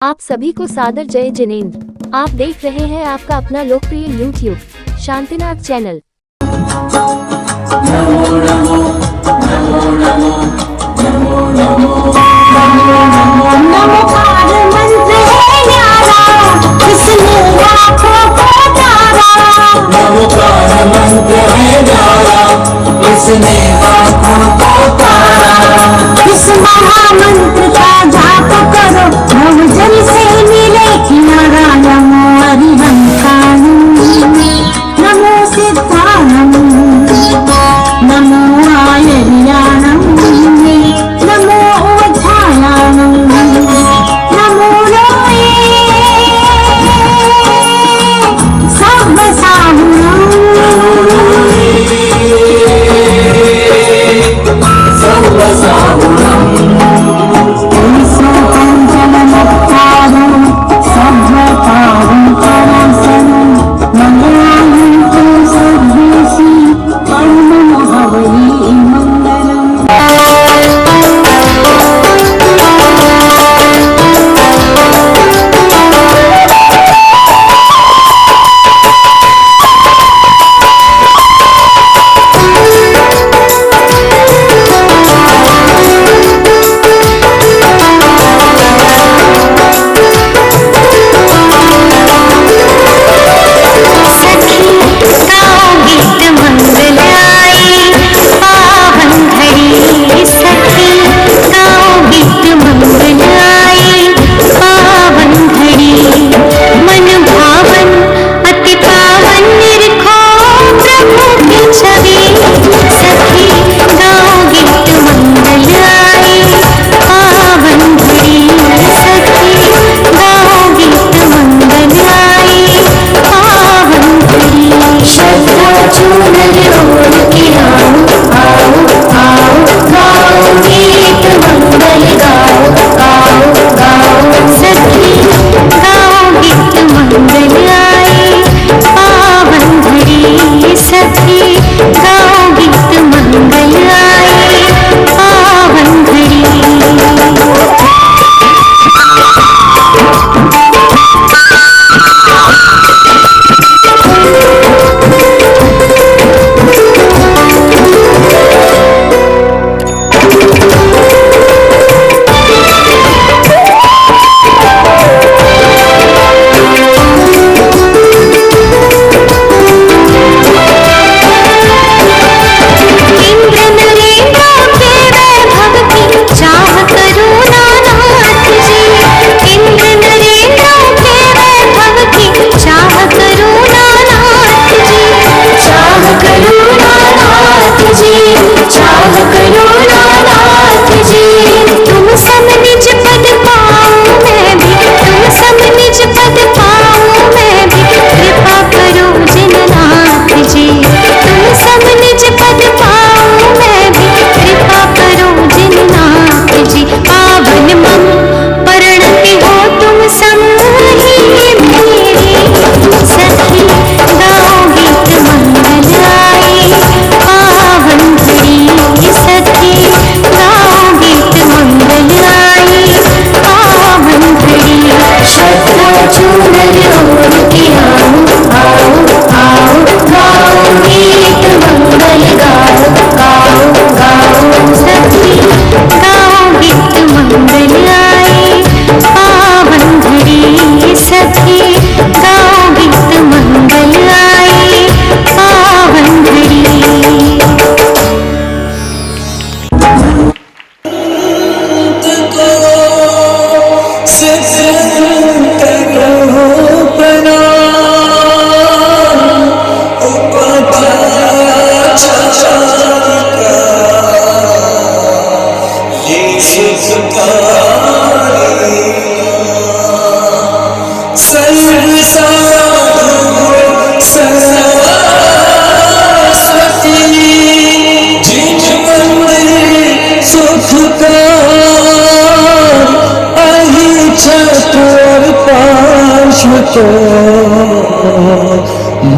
आप सभी को सादर जय जिनेंद्र। आप देख रहे हैं आपका अपना लोकप्रिय यूट्यूब शांतिनाथ चैनल। नमो नमो नमो नमो नमो नमो नमोकार मंत्र है न्यारा, इसने लाखों को तारा। नमोकार मंत्र है न्यारा, इसने लाखों को तारा। इस महामंत्र का जाप करो, भवजल से मिले किनारा। नमो हरिहंकाणं, नमो सिद्धाणं, नमो आयर्याणं, नमो उज्जायाणं, नमो लोये सर्वसाहुणं।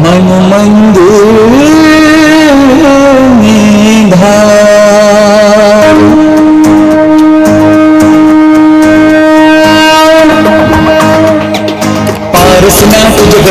मन मंदिर निधान।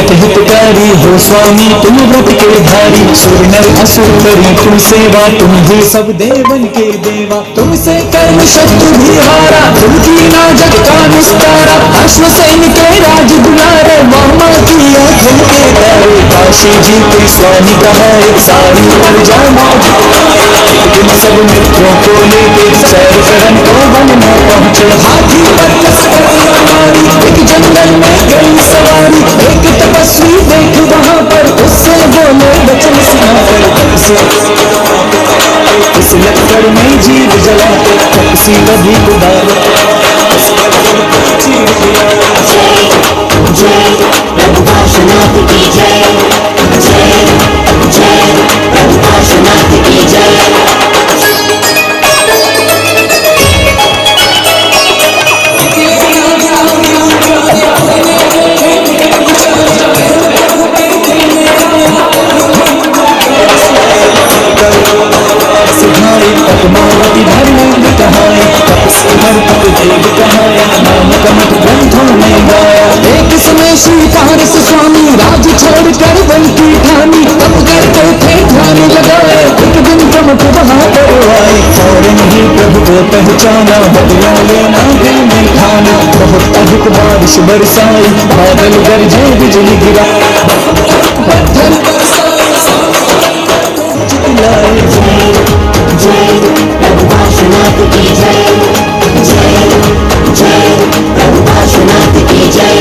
जगत हितकारी हो स्वामी तुम व्रत के धारी। सुर नर असुर करी तुम सेवा, तुम ही सब देवन के देवा। तुमसे कर्म शत्रु भी हारा, तुम कीना जग का निस्तारा। अश्वसेन के राज दुलारे, मामा किया तुम के तारे। काशी जी के स्वामी कहा एक सारी पर जा मौज आया। एक दिन सब मित्रों को लेके सैर करन को वन में पहुंचे। हाथी पर कसकर मारी, एक जंगल में गई सवारी। एक तपस्वी देख वहां पर, उससे बोले वचन सुनाकर। इस लक्कड़ में जीव जलाते, तपसी कभी उदार चीर दिया। जय प्रभु काशीनाथ की जय, जय जय प्रभु काशीनाथ की जय। पद्मावती धर्मेंद्र कहाए, तपस्वर पद देव कहाया। नाम कमठ ग्रंथों में गाया। एक समय श्री पारस स्वामी राज छोड़ कर वन की ठानी। तब करते थे ध्यान लगाए, एक दिन कमठ वहां पर आए। फौरन ही प्रभु को पहचाना, बदला लेना दिल में ठाना। बहुत अधिक बारिश बरसाई, बादल गरजे बिजली गिरा। पत्थर चिल्लाए जय प्रभु काशीनाथ की जय, जय जय प्रभु काशीनाथ की जय।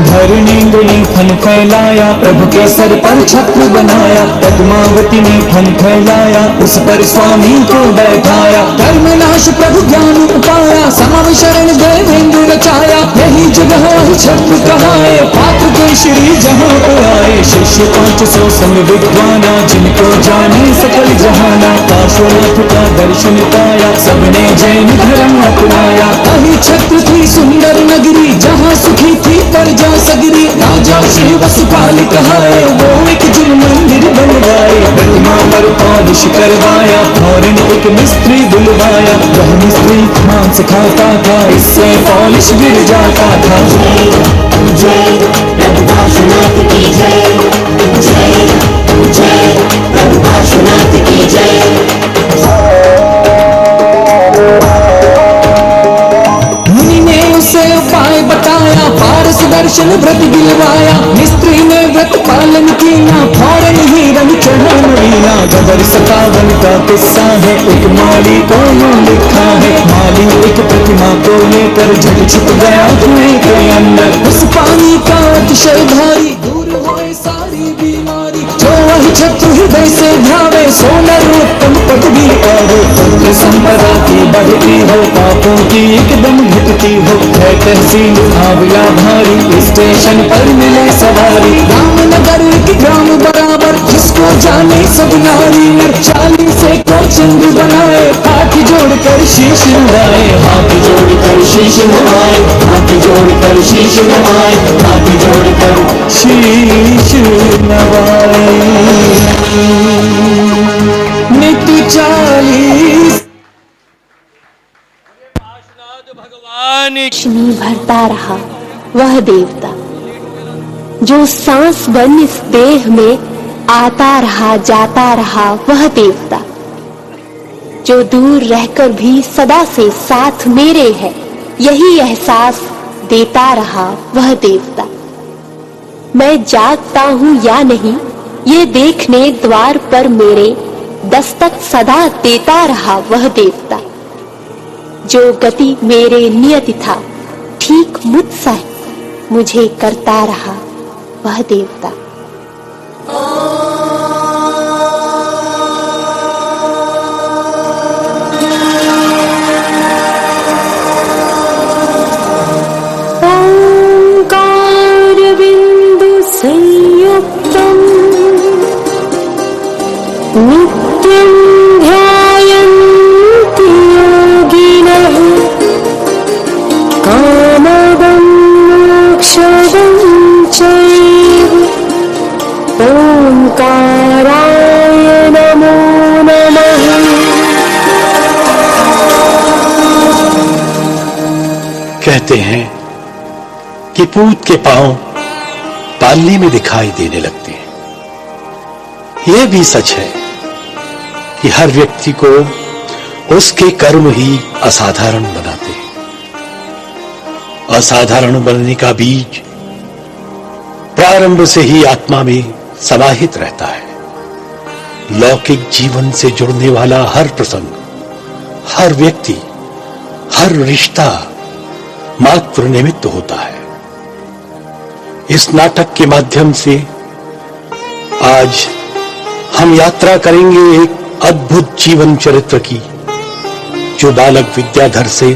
धरणी ने फन फैलाया, प्रभु के सर पर छत्र बनाया। पद्मावती ने फन फैलाया, उस पर स्वामी को बैठाया। धर्मनाश प्रभु ज्ञान उपाया, समाव शरण देवेंद्र रचाया। यही जगह छत्र कहाए, पात्र के श्री जहाँ आए। शिष्य 500 संग विद्वाना, जिनको जाने सकल जहाना। काशीनाथ का दर्शन पाया, सबने जैन धर्म अपनाया। वही छत्र थी सुंदर नगरी, जहाँ सुखी थी प्रजा सगरी। राजा श्री वसुपाल कहाए, वो एक जिन मंदिर बनवाए। प्रतिमा पर पॉलिश करवाया, फौरन एक मिस्त्री बुलवाया। वह मिस्त्री मांस खाता था, इससे पॉलिश गिर जाता था। जय प्रभु काशीनाथ की जय, जय जय प्रभु काशीनाथ की जय। मुनि ने उसे उपाय बताया, पारस दर्शन व्रत दिलवाया। मिस्त्री ने व्रत पालन किया, फौरन ही रंग चढ़ा नवीना। गदर 57 का किस्सा है, एक माली को यूं लिखा है। माली एक प्रतिमा को लेकर झट छिप गया कुएं के अंदर। उस पानी का अतिशय भारी, दूर होए सारी बीमारी। जो वही छत्र हृदय से ध्यावे, सोनर उत्तम पदवी पावे। पुत्र संपदा की बढ़ती हो, पापों की एकदम घटती हो। है तहसील आंवला भारी, स्टेशन पर मिले सवारी। रामनगर के ग्राम बराबर, जिसको जाने सब नारी नर। 40 को चंद्र बनाए, हाथ जोड़कर शीश नवाए। हाथ जोड़कर शीश नवाए, हाथ जोड़कर शीश नवाए, हाथ जोड़कर शीश नवाए। नित्य 40 रोशनी भरता रहा वह देवता, जो सांस बन इस देह में आता रहा जाता रहा वह देवता, जो दूर रहकर भी सदा से साथ मेरे है, यही एहसास देता रहा वह देवता। मैं जागता हूँ या नहीं, ये देखने द्वार पर मेरे दस्तक सदा देता रहा वह देवता। जो गति मेरे नियति था, ठीक मुझसा मुझे करता रहा वह देवता। ओंकार बिंदु संयुक्तम नित्यं ध्यायन्ति योगिनः कामदं मोक्षदं चैव कहते हैं कि पूत के पांव पालने में दिखाई देने लगते हैं। यह भी सच है कि हर व्यक्ति को उसके कर्म ही असाधारण बनाते हैं। असाधारण बनने का बीज प्रारंभ से ही आत्मा में समाहित रहता है। लौकिक जीवन से जुड़ने वाला हर प्रसंग, हर व्यक्ति, हर रिश्ता मात्र निमित्त होता है। इस नाटक के माध्यम से आज हम यात्रा करेंगे एक अद्भुत जीवन चरित्र की, जो बालक विद्याधर से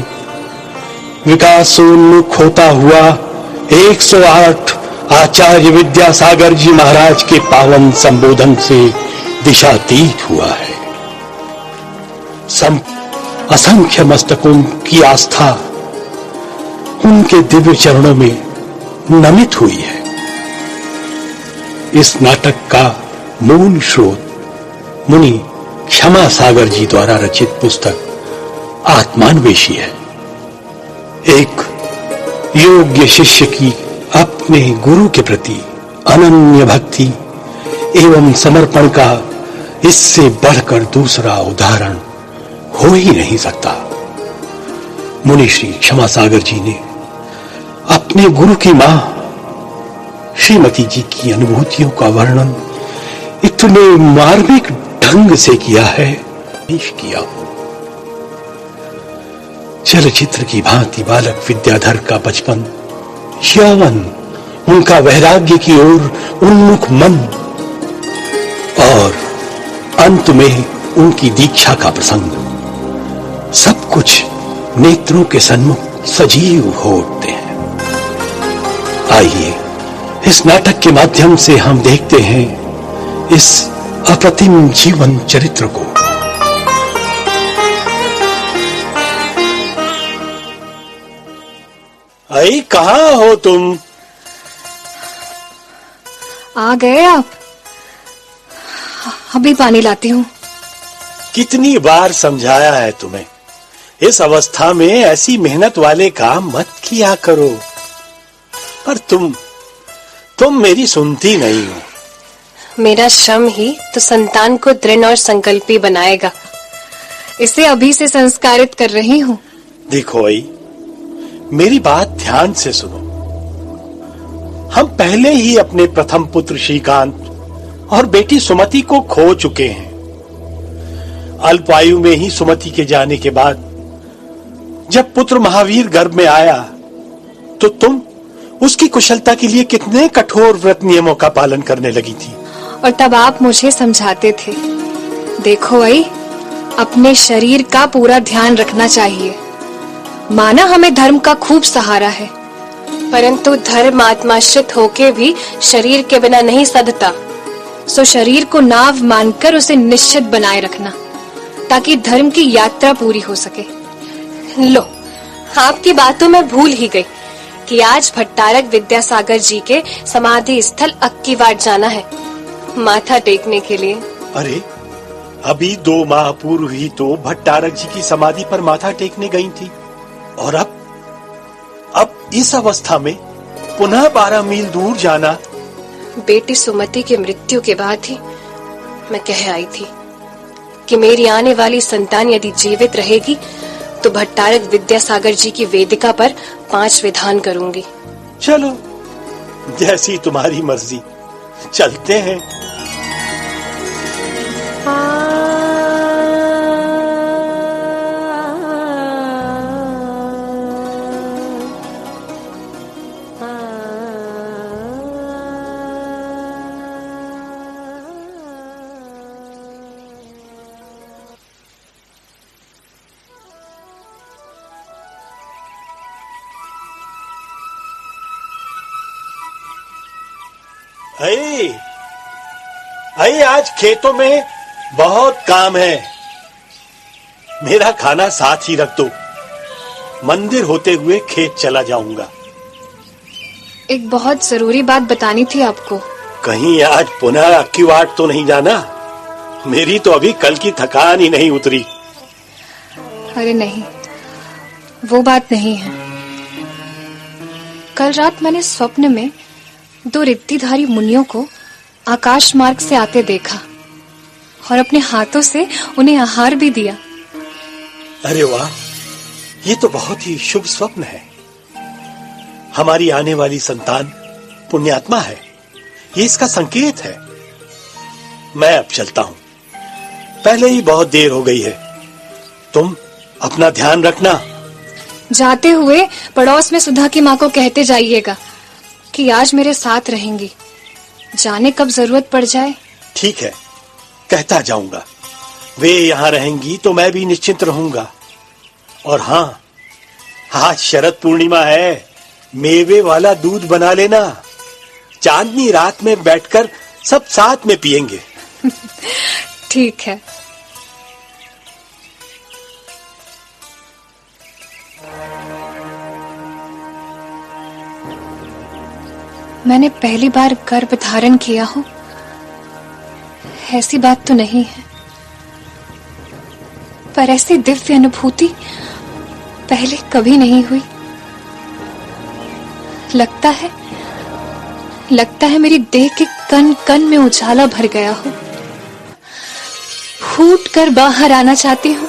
विकासोन्मुख होता हुआ 108 आचार्य विद्यासागर जी महाराज के पावन संबोधन से दिशातीत हुआ है। असंख्य मस्तकों की आस्था उनके दिव्य चरणों में नमित हुई है। इस नाटक का मूल स्रोत मुनि क्षमा सागर जी द्वारा रचित पुस्तक आत्मान्वेषी है। एक योग्य शिष्य की अपने गुरु के प्रति अनन्य भक्ति एवं समर्पण का इससे बढ़कर दूसरा उदाहरण हो ही नहीं सकता। मुनि श्री क्षमा सागर जी ने अपने गुरु की मां श्रीमती जी की अनुभूतियों का वर्णन इतने मार्मिक ढंग से किया है, पेश किया हो। चलचित्र की भांति बालक विद्याधर का बचपन, यौवन, उनका वैराग्य की ओर उन्मुख मन और अंत में उनकी दीक्षा का प्रसंग, सब कुछ नेत्रों के सन्मुख सजीव हो उठते हैं। आइए इस नाटक के माध्यम से हम देखते हैं इस अप्रतिम जीवन चरित्र को। अरे कहाँ हो तुम? आ गए आप? अभी पानी लाती हूँ। कितनी बार समझाया है तुम्हें, इस अवस्था में ऐसी मेहनत वाले काम मत किया करो, पर तुम मेरी सुनती नहीं हो। मेरा श्रम ही तो संतान को दृढ़ और संकल्पी बनाएगा। इसे अभी से संस्कारित कर रही हूँ। देखो आई, मेरी बात ध्यान से सुनो। हम पहले ही अपने प्रथम पुत्र श्रीकांत और बेटी सुमति को खो चुके हैं। अल्पायु में ही सुमति के जाने के बाद जब पुत्र महावीर गर्भ में आया तो तुम उसकी कुशलता के लिए कितने कठोर व्रत नियमों का पालन करने लगी थी। और तब आप मुझे समझाते थे, देखो आई, अपने शरीर का पूरा ध्यान रखना चाहिए। माना हमें धर्म का खूब सहारा है, परंतु धर्म आत्माश्रित होके भी शरीर के बिना नहीं सधता। सो शरीर को नाव मानकर उसे निश्चित बनाए रखना, ताकि धर्म की यात्रा पूरी हो सके। लो, आपकी बातों में भूल ही गई कि आज भट्टारक विद्यासागर जी के समाधि स्थल अक्कीवाट जाना है, माथा टेकने के लिए। अरे, अभी 2 माह पूर्व ही तो भट्टारक जी की समाधि पर माथा टेकने गई थी, और अब इस अवस्था में पुनः 12 मील दूर जाना। बेटी सुमति की मृत्यु के बाद ही मैं कह आई थी कि मेरी आने वाली संतान यदि जीवित रहेगी तो भट्टारक विद्यासागर जी की वेदिका पर 5 विधान करूंगी। चलो, जैसी तुम्हारी मर्जी, चलते हैं। अरे आज खेतों में बहुत काम है, मेरा खाना साथ ही रख दो। मंदिर होते हुए खेत चला जाऊंगा। एक बहुत जरूरी बात बतानी थी आपको। कहीं आज पुनः अक्कीवाट तो नहीं जाना? मेरी तो अभी कल की थकान ही नहीं उतरी। अरे नहीं, वो बात नहीं है। कल रात मैंने स्वप्न में 2 रिद्धिधारी मुनियों को आकाश मार्ग से आते देखा और अपने हाथों से उन्हें आहार भी दिया। अरे वाह, ये तो बहुत ही शुभ स्वप्न है। हमारी आने वाली संतान पुण्यात्मा है, ये इसका संकेत है। मैं अब चलता हूं, पहले ही बहुत देर हो गई है। तुम अपना ध्यान रखना। जाते हुए पड़ोस में सुधा की माँ को कहते जाइएगा कि आज मेरे साथ रहेंगी, जाने कब जरूरत पड़ जाए। ठीक है, कहता जाऊंगा। वे यहाँ रहेंगी तो मैं भी निश्चिंत रहूंगा। और हाँ, आज शरद पूर्णिमा है, मेवे वाला दूध बना लेना। चांदनी रात में बैठकर सब साथ में पिएंगे। ठीक है। मैंने पहली बार गर्भ धारण किया हो, ऐसी बात तो नहीं है, पर ऐसी दिव्य अनुभूति पहले कभी नहीं हुई। लगता है मेरी देह के कण कण में उजाला भर गया हो। फूट कर बाहर आना चाहती हूँ।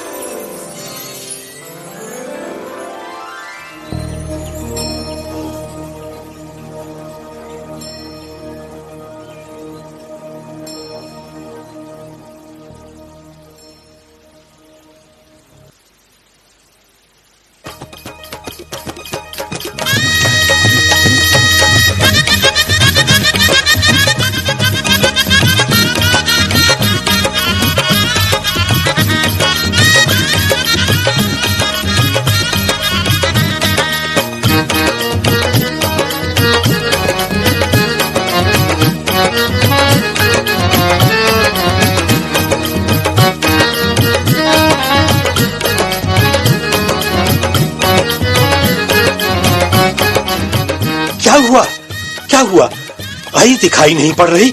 क्या हुआ? आई दिखाई नहीं पड़ रही।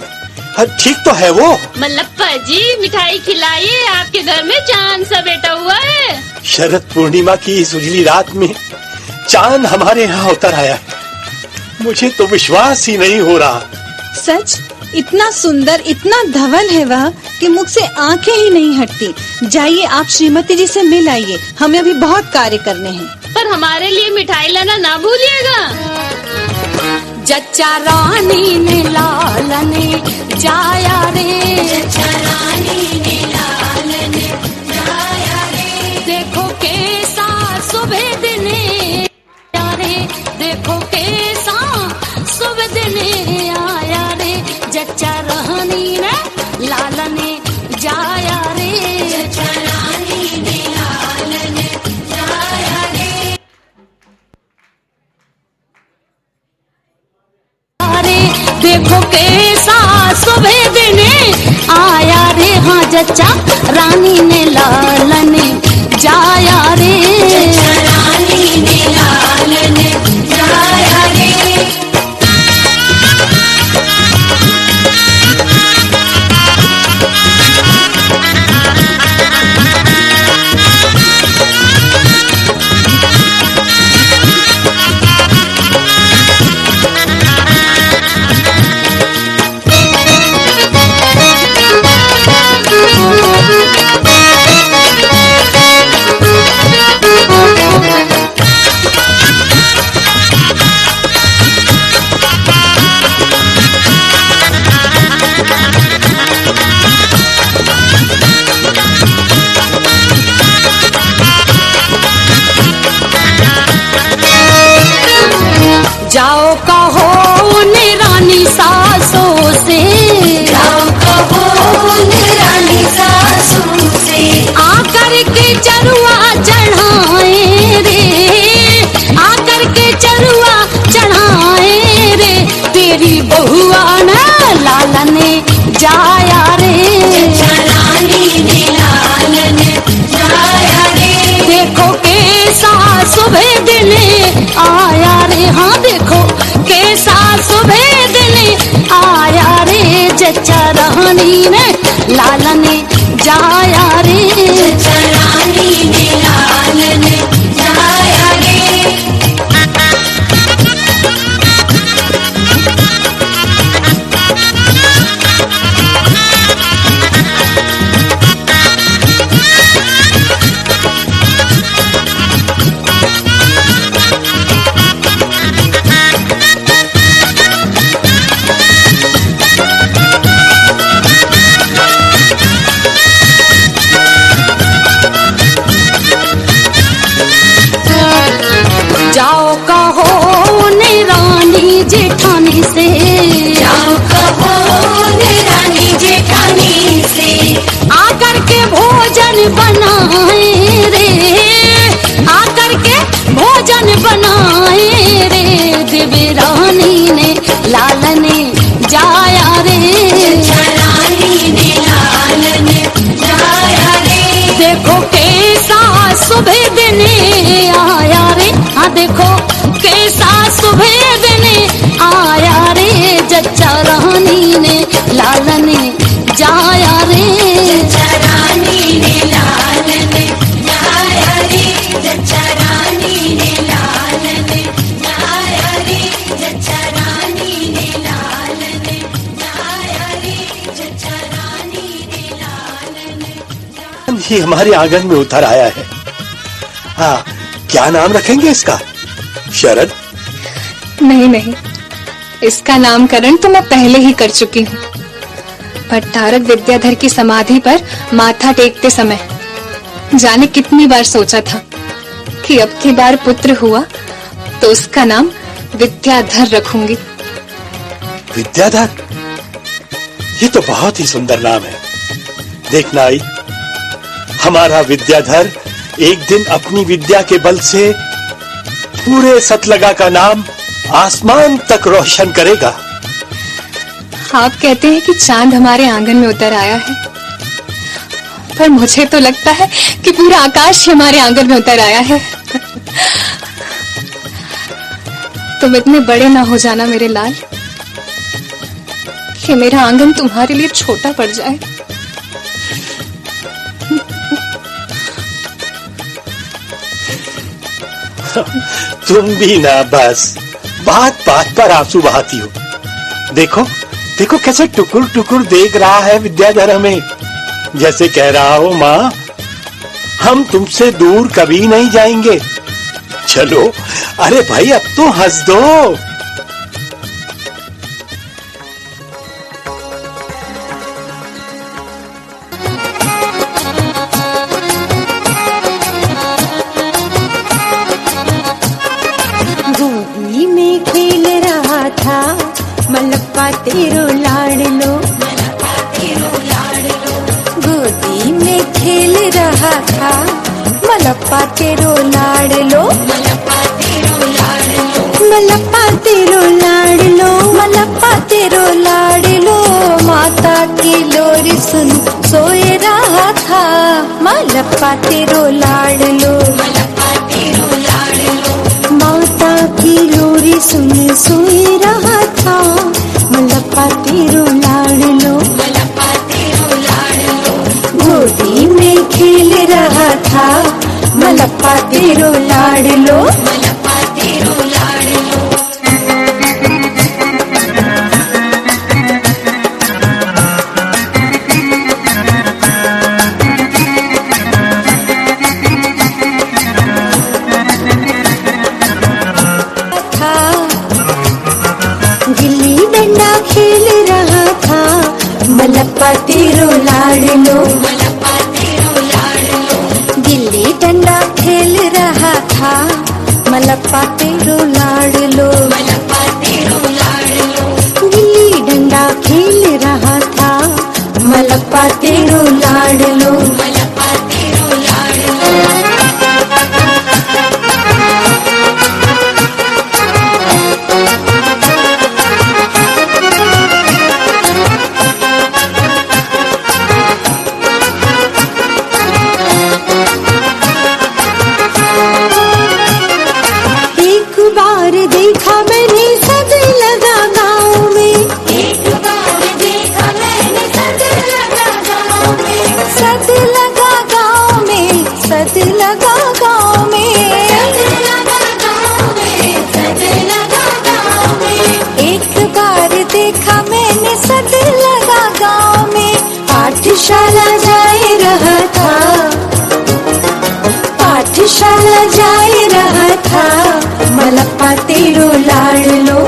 ठीक तो है वो। मल्लप्पा जी, मिठाई खिलाइए, आपके घर में चांद सा बेटा हुआ है। शरद पूर्णिमा की इस उजली रात में चांद हमारे यहाँ उतर आया है। मुझे तो विश्वास ही नहीं हो रहा। सच? इतना सुंदर, इतना धवल है वह कि मुख से आंखें ही नहीं हटती। जाइए, आप श्रीमती जी से मिल आइए, हमें अभी बहुत कार्य करने हैं। पर हमारे लिए मिठाई लाना ना भूलिएगा। जच्चा रानी ने लालने जाया रे, जच्चा रानी ने लालने जाया रे। देखो कैसा सुबह दिने आया रे, देखो कैसा सुबह दिने आया रे। जच्चा रानी ने लालने जाया रे, जच्चा रानी ने लालने जाया रे। देखो कैसा सुबह दिने आया रे। हाँ, जच्चा रानी ने लालने जाया रे, जच्चा रानी ने लालने जाया रे। जाओ कहो उन रानी सासों से, जाओ कहो उन रानी सासों से। आकर के चरुआ चढ़ाए रे, आकर के चरुआ चढ़ाए रे। तेरी बहुआ ना लालने जाया रे, जच्चा रानी ने लालने जाया रे। देखो कैसा सुबह दिने आया रे। हाँ, देखो कैसा सुबह दिने आया रे। जच्चा रानी ने लालने जाया रे, जच्चा रानी ने लालने जाया रे। जेठानी से, जाओ कहो रानी जेठानी से, आकर के भोजन बनाए रे, आकर के भोजन बनाए रे, देवी रानी ने लालन जाया रे, रानी ने लालन जाया रे, देखो कैसा सुबह दिन आया रे, हाँ देखो कैसा सुबह दिन आया रे, जच्चा रानी ने लालन जाया रे, जच्चा रानी ने लालन जाया रे, जच्चा रानी ने लालन जाया रे, जच्चा रानी ने लालन जाया रे, जच्चा रानी ने लालन। ये हमारे आंगन में उतर आया है। हाँ, क्या नाम रखेंगे इसका? शरद? नहीं नहीं, इसका नामकरण तो मैं पहले ही कर चुकी हूँ। भट्टारक विद्याधर की समाधि पर माथा टेकते समय जाने कितनी बार सोचा था कि अब की बार पुत्र हुआ तो उसका नाम विद्याधर रखूंगी। विद्याधर? ये तो बहुत ही सुंदर नाम है। देखना आई, हमारा विद्याधर एक दिन अपनी विद्या के बल से पूरे सतलगा का नाम आसमान तक रोशन करेगा। आप कहते हैं कि चांद हमारे आंगन में उतर आया है, पर मुझे तो लगता है कि पूरा आकाश ही हमारे आंगन में उतर आया है। तुम इतने बड़े ना हो जाना मेरे लाल कि मेरा आंगन तुम्हारे लिए छोटा पड़ जाए। तुम भी ना बस बात बात पर आंसू बहाती हो। देखो देखो कैसे टुकुर टुकुर देख रहा है विद्याधर हमें, जैसे कह रहा हो माँ हम तुमसे दूर कभी नहीं जाएंगे। चलो अरे भाई अब तो हंस दो। गोदी में खेल रहा था मलप्पा तेरो लाड़ लो, गोदी में खेल रहा था मलप्पा तेरो लाड़ लो, मलप्पा तेरो लाड़ लो, मलप्पा तेरो लाड़ लो, माता की लोरी सुन सोए रहा था मलप्पा तेरो लाड़ लो, माता की लोरी सुन सोए रहा था मलप्पा तेरो लाड़ लो, गोदी में खेल रहा था मलप्पा तेरो लाड़ लो, गिल्ली डंडा खेल रहा था मलप्पा तेरो लाड़ लो, गिल्ली डंडा खेल रहा था मलप्पा तेरो लाड़ लो, गिल्ली डंडा खेल रहा था मलप्पा तेरो लाड़ लो, एक बार देखा मैंने सद लगा गाँव में, एक बार देखा मैंने सद लगा गाँव में, सद लगा गाँव में, सद लगा गाँव में, सद लगा गाँव में, सद लगा गाँव में, एक बार देखा मैंने सद लगा गाँव में, पाठशाला जाए रहा था, पाठशाला जाए रहा था मलप्पा तेरो लाड़ लो,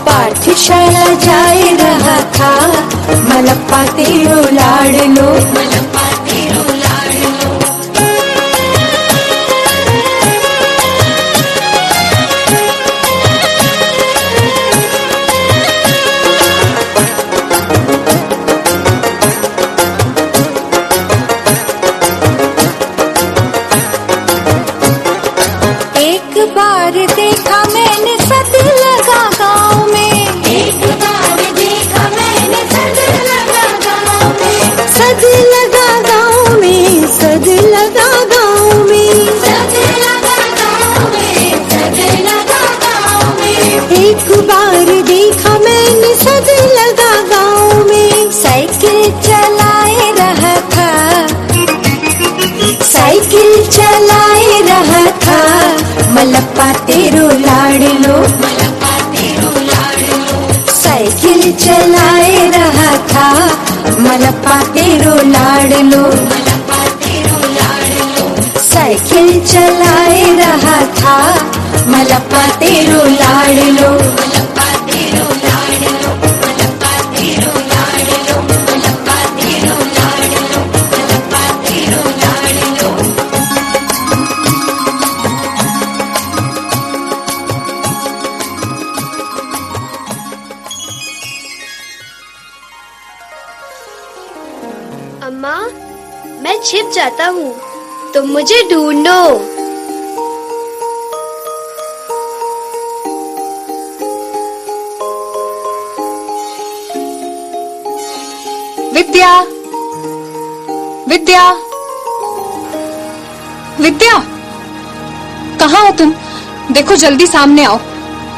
पाठशाला जाए रहा था मलप्पा तेरो लाड़ लो, साइकिल चलाए रहा था मलप्पा तेरो लाडलो, साइकिल चलाए रहा था मलप्पा तेरो लाडलो, साइकिल चलाए रहा था मलप्पा तेरो लाडलो। अम्मा, मैं छिप जाता हूँ, तुम मुझे ढूंढो। विद्या, विद्या, विद्या, कहाँ हो तुम? देखो जल्दी सामने आओ,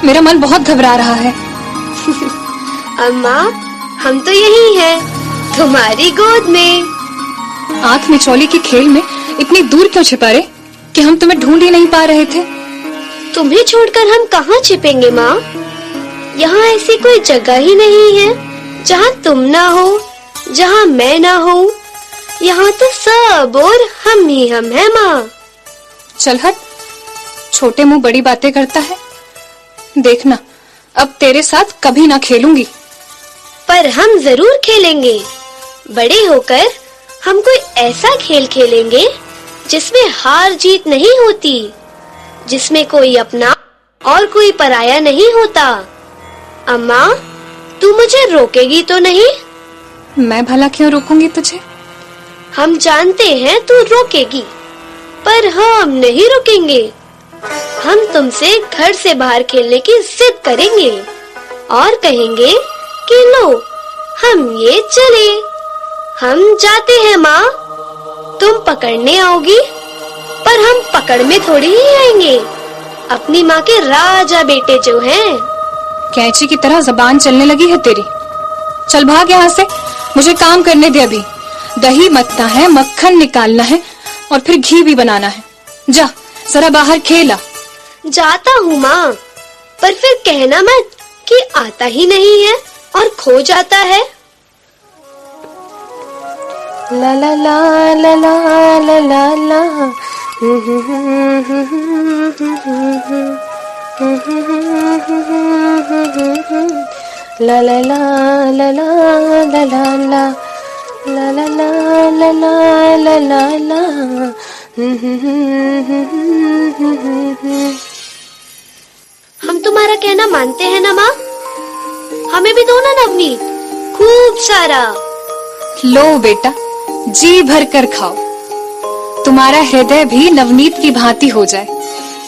मेरा मन बहुत घबरा रहा है। अम्मा, हम तो यही हैं, तुम्हारी गोद में। आंख मिचौली के खेल में इतनी दूर क्यों छिपा रहे कि हम तुम्हें ढूंढ ही नहीं पा रहे थे? तुम्हें छोड़कर हम कहाँ छिपेंगे माँ? यहाँ ऐसी कोई जगह ही नहीं है जहाँ तुम ना हो, जहाँ मैं ना हूँ। यहाँ तो सब और हम ही हम हैं माँ। चल हट, छोटे मुंह बड़ी बातें करता है। देखना, अब तेरे साथ कभी ना खेलूंगी। पर हम जरूर खेलेंगे। बड़े होकर हम कोई ऐसा खेल खेलेंगे जिसमें हार जीत नहीं होती, जिसमें कोई अपना और कोई पराया नहीं होता। अम्मा, तू मुझे रोकेगी तो नहीं? मैं भला क्यों रोकूंगी तुझे? हम जानते हैं तू रोकेगी, पर हम नहीं रुकेंगे। हम तुमसे घर से बाहर खेलने की जिद करेंगे और कहेंगे कि लो, हम ये चले। हम जाते हैं माँ, तुम पकड़ने आओगी, पर हम पकड़ में थोड़ी ही आएंगे। अपनी माँ के राजा बेटे जो हैं। कैंची की तरह जबान चलने लगी है तेरी। चल भाग यहाँ से, मुझे काम करने दे। अभी दही मतना है, मक्खन निकालना है और फिर घी भी बनाना है। जा जरा बाहर खेला। जाता हूँ माँ, पर फिर कहना मत कि आता ही नहीं है और खो जाता है। ला ला ला ला ला ला ला ला। ला ला ला ला ला ला ला ला ला ला ला ला ला ला ला। हम तुम्हारा कहना मानते हैं ना माँ? हमें भी दो ना नवनीत, खूब सारा। लो बेटा, जी भर कर खाओ। तुम्हारा हृदय भी नवनीत की भांति हो जाए,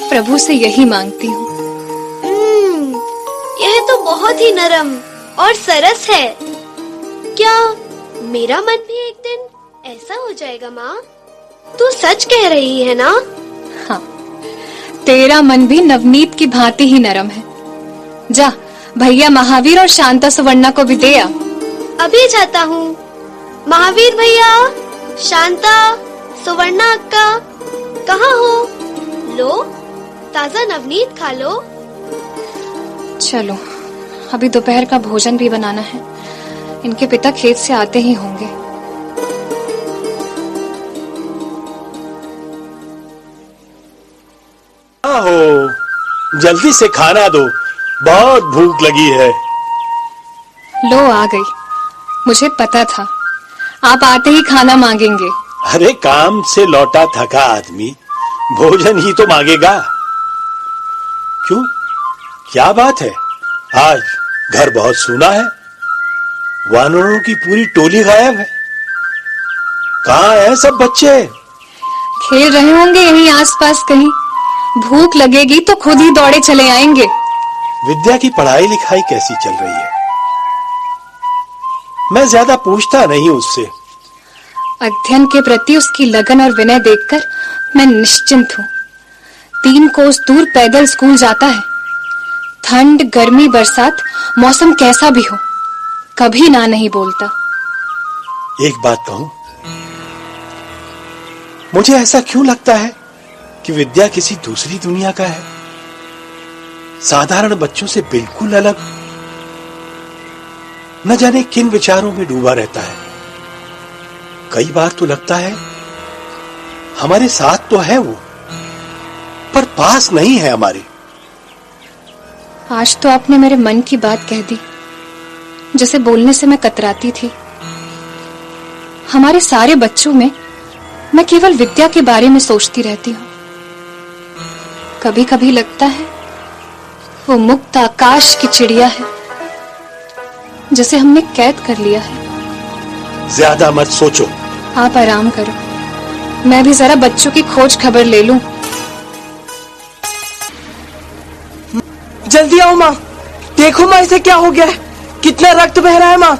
प्रभु से यही मांगती हूँ। यह तो बहुत ही नरम और सरस है। क्या मेरा मन भी एक दिन ऐसा हो जाएगा माँ? तू सच कह रही है ना? हाँ, तेरा मन भी नवनीत की भांति ही नरम है। जा भैया महावीर और शांता सुवर्णा को भी दे आ। अभी जाता हूँ। महावीर भैया, शांता, सुवर्णा अक्का, कहाँ हो? लो, ताजा नवनीत खा लो। चलो, अभी दोपहर का भोजन भी बनाना है। इनके पिता खेत से आते ही होंगे। हो, जल्दी से खाना दो, बहुत भूख लगी है। लो आ गई, मुझे पता था आप आते ही खाना मांगेंगे। अरे काम से लौटा थका आदमी भोजन ही तो मांगेगा। क्यों, क्या बात है? आज घर बहुत सूना है, वानरों की पूरी टोली गायब है। कहाँ हैं सब बच्चे? खेल रहे होंगे यहीं आसपास कहीं। भूख लगेगी तो खुद ही दौड़े चले आएंगे। विद्या की पढ़ाई लिखाई कैसी चल रही है? मैं ज्यादा पूछता नहीं उससे। अध्ययन के प्रति उसकी लगन और विनय देखकर मैं निश्चिंत हूँ। 3 कोस दूर पैदल स्कूल जाता है। ठंड, गर्मी, बरसात, मौसम कैसा भी हो, कभी ना नहीं बोलता। एक बात कहूं, मुझे ऐसा क्यों लगता है कि विद्या किसी दूसरी दुनिया का है, साधारण बच्चों से बिल्कुल अलग। न जाने किन विचारों में डूबा रहता है। कई बार तो लगता है हमारे साथ तो है वो, पर पास नहीं है हमारे। आज तो आपने मेरे मन की बात कह दी, जिसे बोलने से मैं कतराती थी। हमारे सारे बच्चों में मैं केवल विद्या के बारे में सोचती रहती हूँ। कभी कभी लगता है वो मुक्त आकाश की चिड़िया है, जिसे हमने कैद कर लिया है। ज्यादा मत सोचो। आप आराम करो, मैं भी जरा बच्चों की खोज खबर ले लूं। जल्दी आओ माँ, देखो माँ इसे क्या हो गया है, कितना रक्त बह रहा है माँ।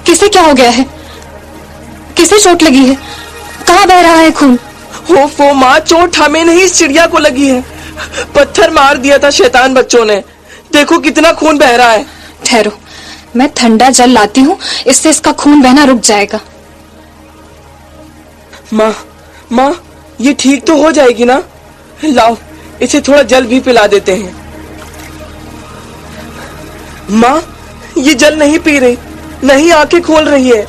किसे क्या हो गया है? किसे चोट लगी है? कहाँ बह रहा है खून? हो माँ, चोट हमें नहीं इस चिड़िया को लगी है। पत्थर मार दिया था शैतान बच्चों ने, देखो कितना खून बह रहा है। ठहरो, मैं ठंडा जल लाती हूँ, इससे इसका खून बहना रुक जाएगा। माँ, ये ठीक तो हो जाएगी ना? लाओ, इसे थोड़ा जल भी पिला देते हैं। माँ, ये जल नहीं पी रही, नहीं आंखें खोल रही है।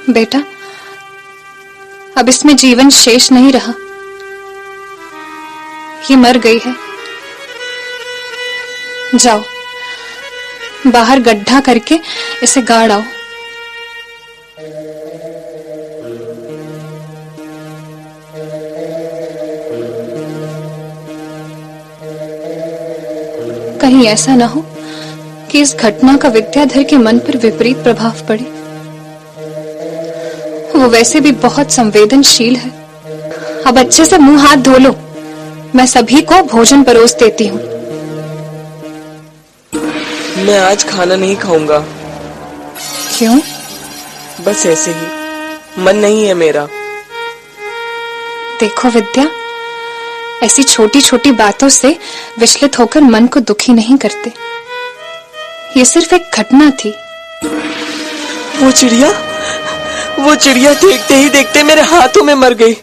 बेटा, अब इसमें जीवन शेष नहीं रहा, ये मर गई है। जाओ, बाहर गड्ढा करके इसे गाड़ आओ। कहीं ऐसा ना हो कि इस घटना का विद्याधर के मन पर विपरीत प्रभाव पड़े। वो वैसे भी बहुत संवेदनशील है। अब अच्छे से मुंह हाथ धो लो, मैं सभी को भोजन परोस देती हूँ। मैं आज खाना नहीं खाऊंगा। क्यों? बस ऐसे ही, मन नहीं है मेरा। देखो विद्या, ऐसी छोटी छोटी बातों से विचलित होकर मन को दुखी नहीं करते। ये सिर्फ एक घटना थी। वो चिड़िया देखते ही देखते मेरे हाथों में मर गई,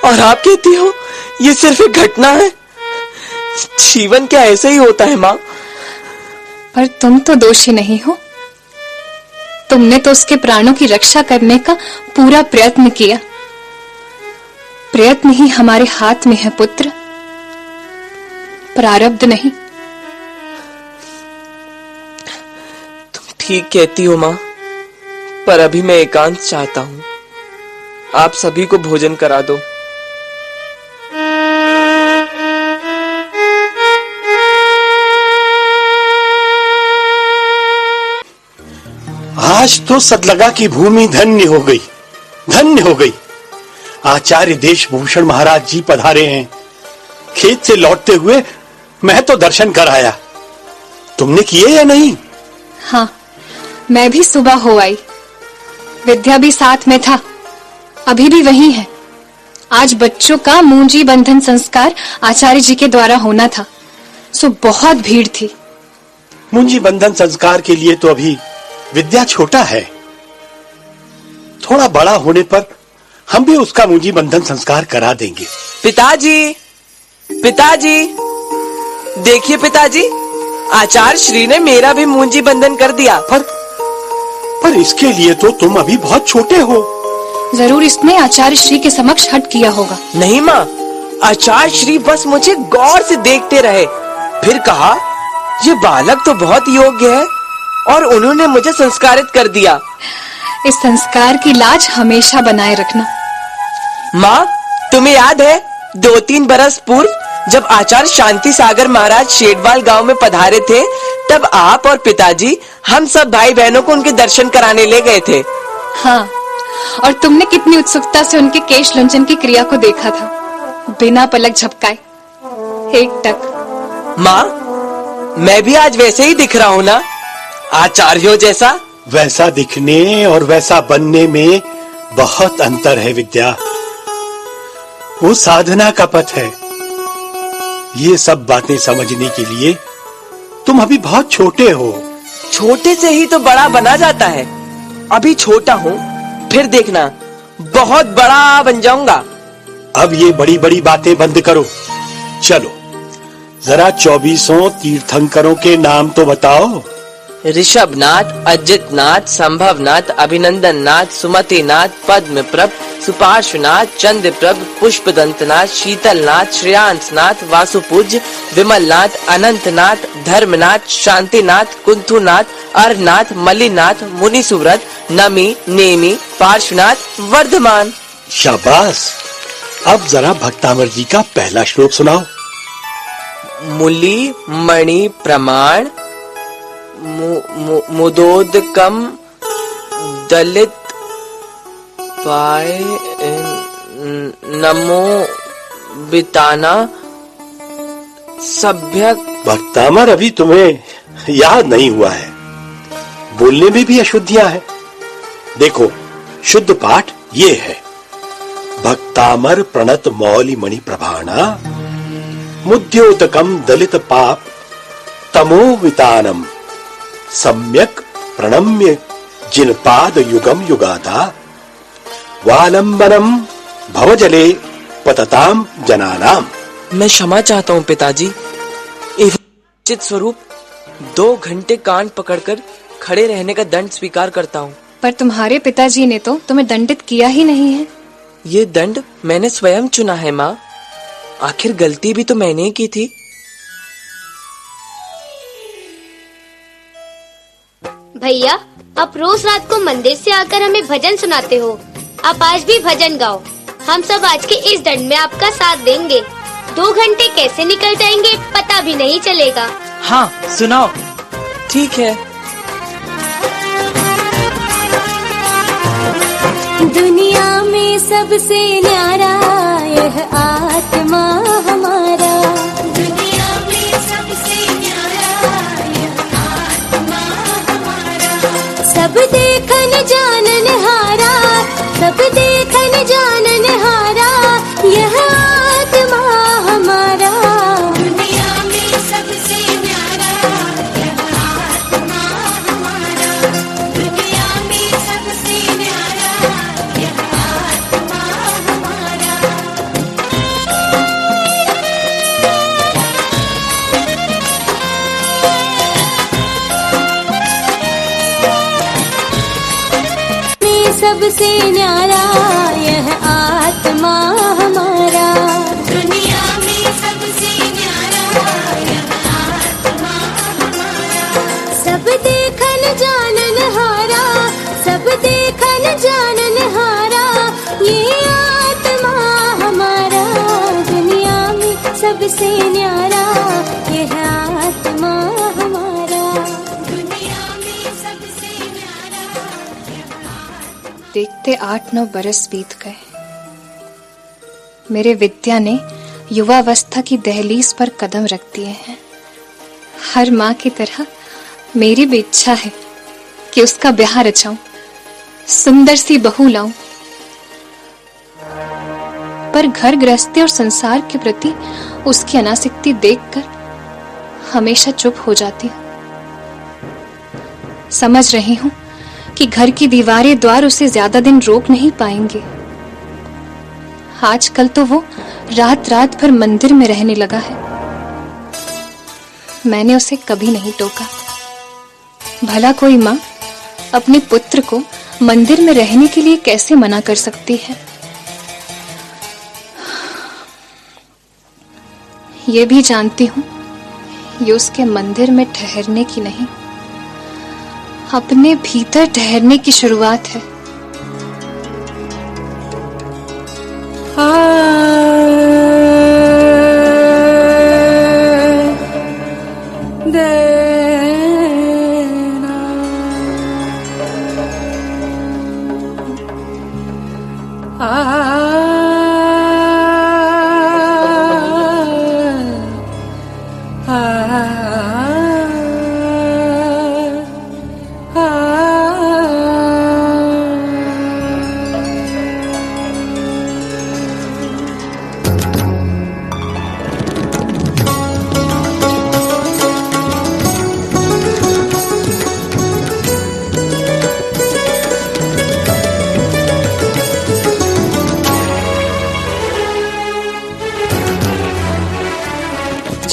और आप कहती हो ये सिर्फ एक घटना है? जीवन क्या ऐसे ही होता है माँ? पर तुम तो दोषी नहीं हो। तुमने तो उसके प्राणों की रक्षा करने का पूरा प्रयत्न किया। प्रयत्न ही हमारे हाथ में है पुत्र, प्रारब्ध नहीं। तुम ठीक कहती हो माँ, पर अभी मैं एकांत चाहता हूँ। आप सभी को भोजन करा दो। आज तो सतलगा की भूमि धन्य हो गई, धन्य हो गई। आचार्य देशभूषण महाराज जी पधारे हैं। खेत से लौटते हुए मैं तो दर्शन कराया, तुमने किए या नहीं? हाँ, मैं भी सुबह हो आई। विद्या भी साथ में था, अभी भी वही है। आज बच्चों का मूंजी बंधन संस्कार आचार्य जी के द्वारा होना था, सो बहुत भीड़ थी। मूंजी बंधन संस्कार के लिए तो अभी विद्या छोटा है। थोड़ा बड़ा होने पर हम भी उसका मूंजी बंधन संस्कार करा देंगे। पिताजी, पिताजी, देखिए पिताजी, आचार्य श्री ने मेरा भी मूंजी बंधन कर दिया। पर इसके लिए तो तुम अभी बहुत छोटे हो। जरूर इसने आचार्य श्री के समक्ष हट किया होगा। नहीं माँ, आचार्य श्री बस मुझे गौर से देखते रहे, फिर कहा ये बालक तो बहुत योग्य है, और उन्होंने मुझे संस्कारित कर दिया। इस संस्कार की लाज हमेशा बनाए रखना। माँ, तुम्हें याद है 2-3 बरस पूर्व जब आचार्य शांति सागर महाराज शेडवाल गांव में पधारे थे, तब आप और पिताजी हम सब भाई बहनों को उनके दर्शन कराने ले गए थे। हाँ, और तुमने कितनी उत्सुकता से उनके केश लंचन की क्रिया को देखा था, बिना पलक झपकाए, एकटक। माँ, मैं भी आज वैसे ही दिख रहा हूँ ना, आचार्यों जैसा? वैसा दिखने और वैसा बनने में बहुत अंतर है विद्या। वो साधना का पथ है। ये सब बातें समझने के लिए तुम अभी बहुत छोटे हो। छोटे से ही तो बड़ा बना जाता है। अभी छोटा हूँ, फिर देखना बहुत बड़ा बन जाऊंगा। अब ये बड़ी बड़ी बातें बंद करो, चलो जरा 24 तीर्थंकरों के नाम तो बताओ। ऋषभनाथ, अजितनाथ, संभवनाथ, अभिनंदननाथ, सुमतिनाथ, पद्मप्रभ, सुपार्श्वनाथ, चंद्रप्रभ, पुष्पदंतनाथ, शीतलनाथ, श्रेयांसनाथ, वासुपूज्य, विमलनाथ, अनंतनाथ, धर्मनाथ, शांतिनाथ, कुंथुनाथ, अर्नाथ, मलिनाथ, मुनिसुव्रत, नमी, नेमी, पार्श्वनाथ, वर्धमान। शाबाश। अब जरा भक्तामर जी का पहला श्लोक सुनाओ। मुली मणि प्रमाण मुदोदकम दलित पाए नमो बिताना सभ्य। भक्तामर, अभी तुम्हें याद नहीं हुआ है, बोलने में भी अशुद्धियां हैं। देखो, शुद्ध पाठ ये है, भक्तामर प्रणत मौलि मणि प्रभाणा मुद्योतकम दलित पाप तमो वितानम सम्यक प्रणम्य जिनपाद युगम युगादा वालंबनम भवजले पतताम जनानाम। मैं क्षमा चाहता हूँ पिताजी। चित स्वरूप 2 घंटे कान पकड़कर खड़े रहने का दंड स्वीकार करता हूँ। पर तुम्हारे पिताजी ने तो तुम्हें दंडित किया ही नहीं है। ये दंड मैंने स्वयं चुना है माँ। आखिर गलती भी तो मैंने ही की थी। भैया, आप रोज रात को मंदिर से आकर हमें भजन सुनाते हो। आप आज भी भजन गाओ। हम सब आज के इस दंड में आपका साथ देंगे। 2 घंटे कैसे निकल जाएंगे पता भी नहीं चलेगा। हाँ, सुनाओ। ठीक है। दुनिया में सबसे न्यारा यह आत्मा हमारा। दुनिया में सबसे न्यारा यह आत्मा हमारा। सब देखन जानन हारा, सब देखन जानन हारा यह आत्मा हमारा। दुनिया में सबसे न्यारा यह आत्मा हमारा। दुनिया में सबसे न्यारा यह आत्मा हमारा। सबसे न्यारा यह आत्मा हमारा। दुनिया में सबसे न्यारा यह आत्मा हमारा। सब देखन जानन हारा, सब देखन जानन हारा ये आत्मा हमारा। दुनिया में सबसे न्यारा यह आत्मा हमारा। दुनिया में सबसे देखते 8-9 बरस बीत गए। मेरे विद्या ने युवावस्था की दहलीज पर कदम रख दिए हैं। हर माँ की तरह मेरी भी इच्छा है कि उसका ब्याह रचाऊं, सुंदर सी बहू लाऊं। पर घर गृहस्थी और संसार के प्रति उसकी अनासक्ति देखकर हमेशा चुप हो जाती हूँ। समझ रही हूँ कि घर की दीवारें द्वार उसे ज्यादा दिन रोक नहीं पाएंगे। आजकल तो वो रात रात भर मंदिर में रहने लगा है। मैंने उसे कभी नहीं टोका। भला कोई माँ अपने पुत्र को मंदिर में रहने के लिए कैसे मना कर सकती है? ये भी जानती हूँ ये उसके मंदिर में ठहरने की नहीं, अपने भीतर ठहरने की शुरुआत है।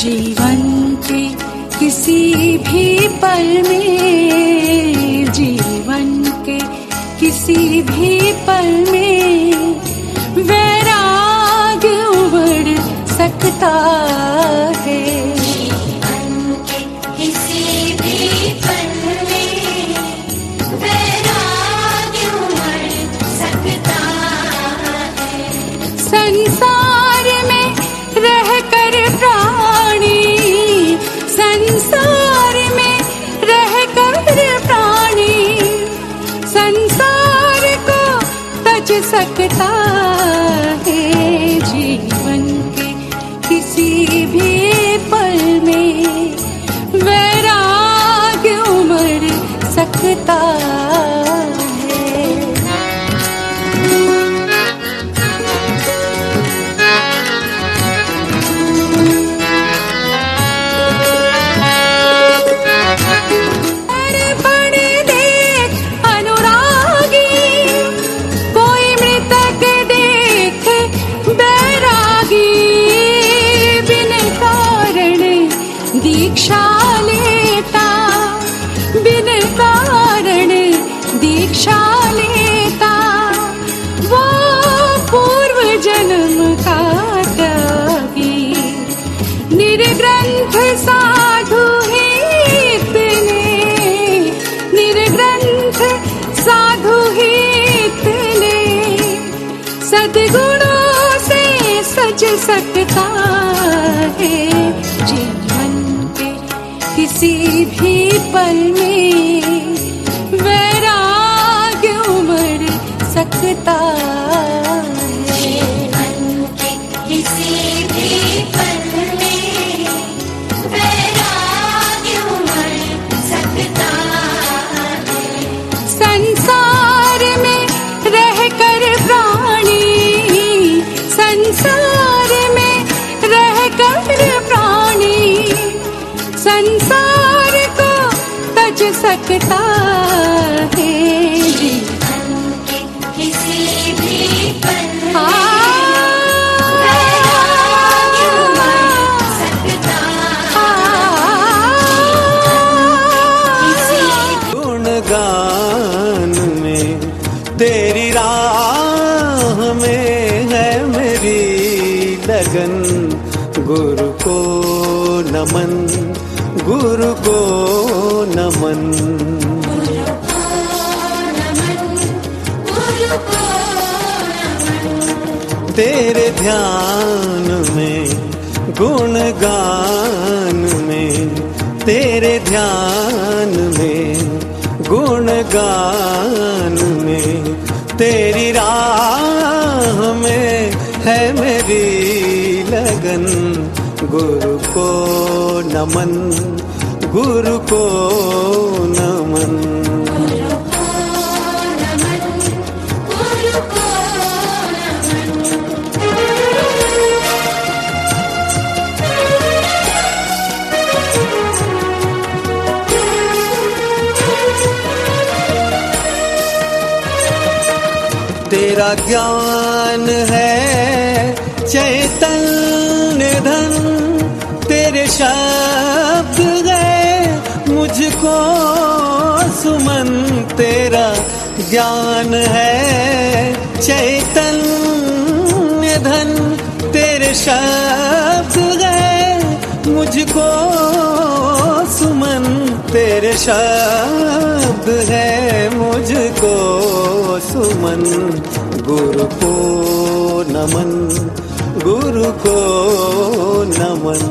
जीवन के किसी भी पल में, जीवन के किसी भी पल में वैराग्य उमड़ सकता है। जीवन के किसी भी पल में वैराग्य उमड़ सकता है। संसार में रहकर प्राणी, संसार में रहकर प्राणी संसार को तज सकता है। जीवन के किसी भी पल में वैराग्य उमड़ सकता दीक्षा लेता, बिन कारण दीक्षा लेता, वो पूर्व जन्म का त्यागी। निर्ग्रंथ साधु हित ने, निर्ग्रंथ साधु हित ने सद्गुणों से सज सकता है। किसी भी पल में वैराग्य उमड़ सकता है। जीवन के किसी भी पल में वैराग्य उमड़ सकता है। संसार में रहकर प्राणी, संसार में रहकर प्राणी संसार को तज सकता है। जीवन के किसी भी पल में वैराग्य उमड़ सकता है। गुणगान में तेरी राह में है मेरी लगन। गुरु को नमन, गुरु को नमन, गुरु को नमन, गुरु को नमन। तेरे ध्यान में गुणगान में, तेरे ध्यान में गुणगान में, तेरी राह में है मेरी लगन। गुरु को नमन, गुरु को नमन, गुरु को नमन, गुरु को नमन। तेरा ज्ञान है चैतन्य धन, तेरे शब्द है मुझको सुमन। तेरा ज्ञान है चैतन्य धन, तेरे शब्द है मुझको सुमन। तेरे शब्द है मुझको सुमन। गुरु को नमन, गुरु को नमन।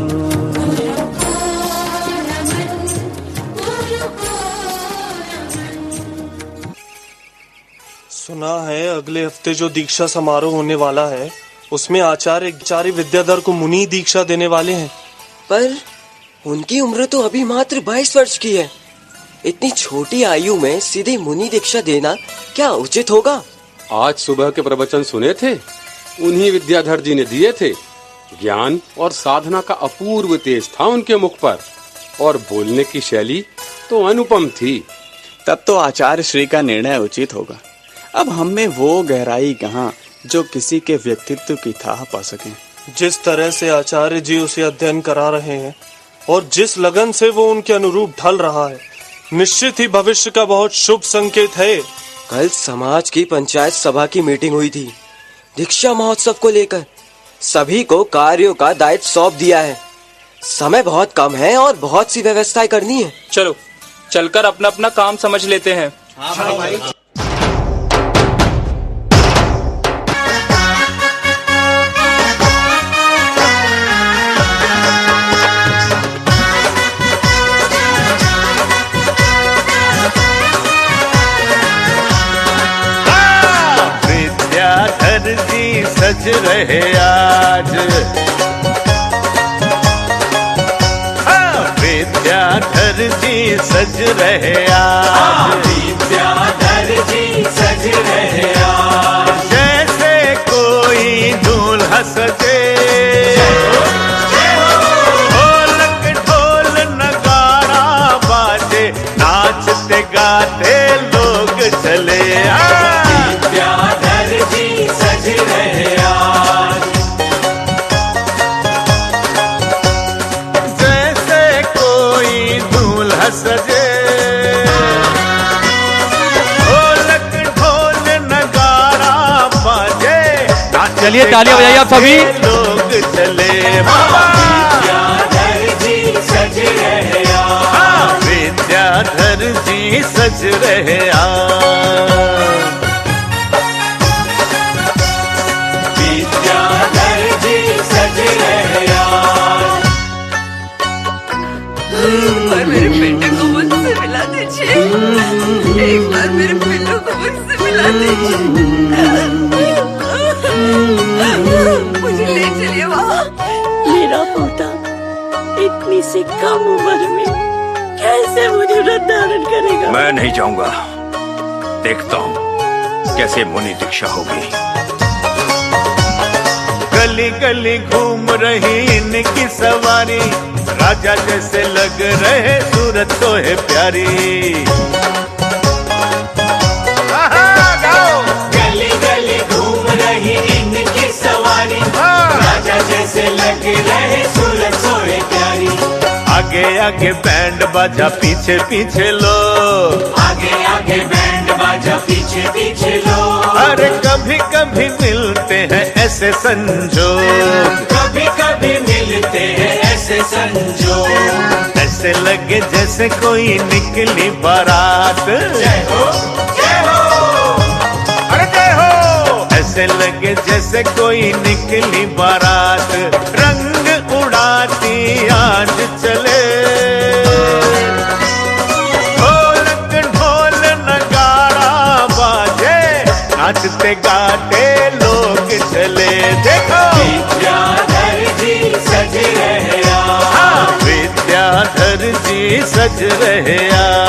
सुना है अगले हफ्ते जो दीक्षा समारोह होने वाला है उसमें आचार्य विद्याधर को मुनि दीक्षा देने वाले हैं। पर उनकी उम्र तो अभी मात्र 22 वर्ष की है। इतनी छोटी आयु में सीधे मुनि दीक्षा देना क्या उचित होगा? आज सुबह के प्रवचन सुने थे, उन्हीं विद्याधर जी ने दिए थे। ज्ञान और साधना का अपूर्व तेज था उनके मुख पर, और बोलने की शैली तो अनुपम थी। तब तो आचार्य श्री का निर्णय उचित होगा। अब हम में वो गहराई कहाँ जो किसी के व्यक्तित्व की थाह पा सके। जिस तरह से आचार्य जी उसे अध्ययन करा रहे हैं और जिस लगन से वो उनके अनुरूप ढल रहा है, निश्चित ही भविष्य का बहुत शुभ संकेत है। कल समाज की पंचायत सभा की मीटिंग हुई थी दीक्षा महोत्सव को लेकर। सभी को कार्यों का दायित्व सौंप दिया है। समय बहुत कम है और बहुत सी व्यवस्थाएं करनी है। चलो चलकर अपना अपना काम समझ लेते हैं। हाँ भाई। विद्याधर जी सज रहे आज, विद्याधर जी सज रहे आज, विद्याधर जी सज रहे आज। जैसे कोई दूल्हा सजे, ढोलक ढोल नगारा बाजे, नाचते गाते लोग चले। विद्याधर जी सज रहे आज। जैसे कोई दूल्हा सजे, ढोलक ढोल नगारा बाजे, चलिए तालियां बजाइए आप सभी। लोग चले। विद्याधर जी सज रहे आज। विद्याधर जी सज रहे आज। विद्याधर जी सज रहे आज। एक बार मेरे बेटे को मुझसे मिला दीजिए, एक बार मेरे बेटों को मुझसे मिला दीजिए। मुझे ले चलिए वहाँ। मेरा पोता इतनी सी कम उम्र में कैसे मुझे व्रत धारण करेगा? मैं नहीं जाऊंगा, देखता हूँ कैसे मुनि दीक्षा होगी। गली गली घूम रही इनकी सवारी, राजा जैसे लग रहे सूरत तो है प्यारी। गली गली घूम रही इनकी सवारी, राजा जैसे लग रहे सूरत सोए प्यारी। आगे आगे बैंड बाजा पीछे पीछे लो, आगे आगे बैंड बाजा पीछे पीछे लो। अरे कभी कभी मिलते हैं ऐसे संजोग, कभी कभी मिलते हैं ऐसे संजोग। ऐसे लगे जैसे कोई निकली बारात। जय हो जय हो, अरे जय हो। ऐसे लगे जैसे कोई निकली बारात, रंग उड़ाती आज चले। ढोलक ढोल नगारा बाजे, नाचते गाते लोग चले। देखो विद्याधर जी सज रहे आज। विद्याधर जी सज रहे आज।